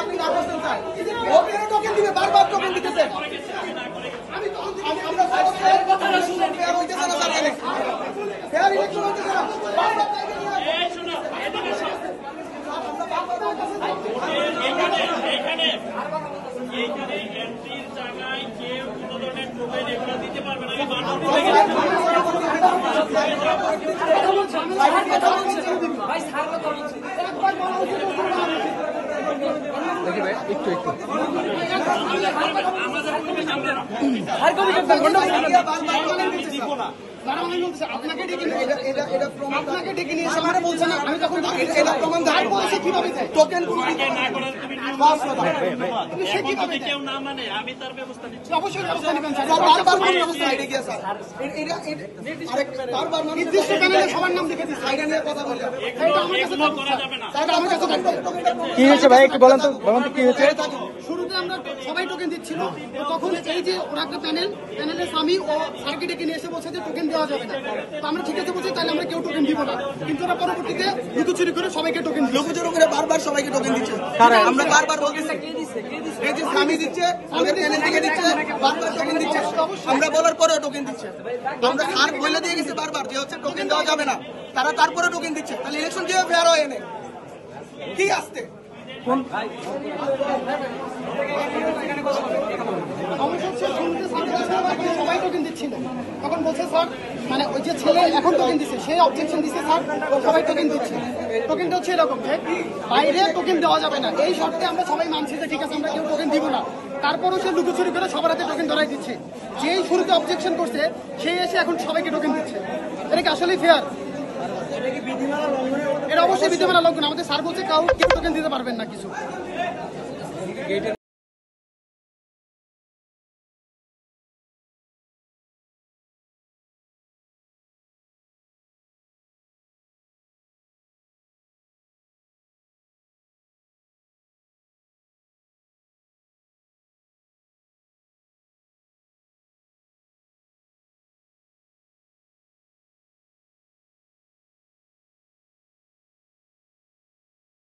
আপনি না করছেন স্যার, ও কেন টোকেন দিবে, বারবার টোকেন দিতেছে। আমরা ফেয়ার কথাটা শুনেন, ফেয়ার হইতেছে না স্যার, এখানে ফেয়ার ইলেকশন হইতেছে না, বারবার দেখি ভাই একটু একটু আপনাকে ডেকে নিয়ে এসে মানে বলছে না, আমি তখন এটা প্রমাণ দাঁড় বলেছে কিভাবে টোকেন কেউ না মানে আমি তার ব্যবস্থা নিচ্ছি। অবশ্যই ব্যবস্থা নেবেন স্যার, বারবার কোন ব্যবস্থা আইডি গিয়া স্যার, বারবার নির্দিষ্ট প্যানেলে সবার নাম লিখে দিচ্ছে, আইডি নিয়ে কথা বলে এটা আমার কাছে করা যাবে না। স্যার, আমার কাছে কি হয়েছে ভাই একটু বলেন তো কি হয়েছে? শুরুতে আমরা সবাই টোকেন দিচ্ছিল, তো তখন এই যে ওরা একটা প্যানেলের স্বামী ও স্যারকে ডেকে নিয়ে এসে বলছে যে টোকেন দেওয়া যাবে না, তো আমরা ঠিক আছে বলছি তাহলে আমরা কেউ টোকেন দিব না, কিন্তু ওরা পরবর্তীতে লুকোচুরি করে সবাইকে টোকেন দিল, লুকোচুরি করে বারবার সবাইকে টোকেন দিচ্ছে। আমরা বারবার বলতেছি এই যে স্বামী দিচ্ছে, ওদের প্যানেল থেকে দিচ্ছে, বারবার টোকেন দিচ্ছে, আমরা বলার পরেও টোকেন দিচ্ছে। আমরা স্যার বলে দিয়ে গেছি বারবার যে হচ্ছে টোকেন দেওয়া যাবে না, তারা তারপরে টোকেন দিচ্ছে, তাহলে ইলেকশন কিভাবে ফেয়ার হয় এনে কি আসতে সবাই টোকেন দিচ্ছিল, তখন বলছে স্যার মানে ওই যে ছেলে এখন টোকেন দিচ্ছে সে অবজেকশন দিচ্ছে, স্যার সবাই টোকেন দিচ্ছে, টোকেনটা হচ্ছে এরকম যে বাইরে টোকেন দেওয়া যাবে না, এই শর্তে আমরা সবাই মানছি যে ঠিক আছে আমরা কেউ টোকেন দিব না, তারপরও সে লুকোচুরি করে সবার হাতে টোকেন ধরাই দিচ্ছে, যেই শুরুতে অবজেকশন করছে সেই এসে এখন সবাইকে টোকেন দিচ্ছে, এটা কি আসলেই ফেয়ার? এটা অবশ্যই বিধিমালা লঙ্ঘন, আমাদের স্যার বলছে কেউ টোকেন দিতে পারবেন না কিছু।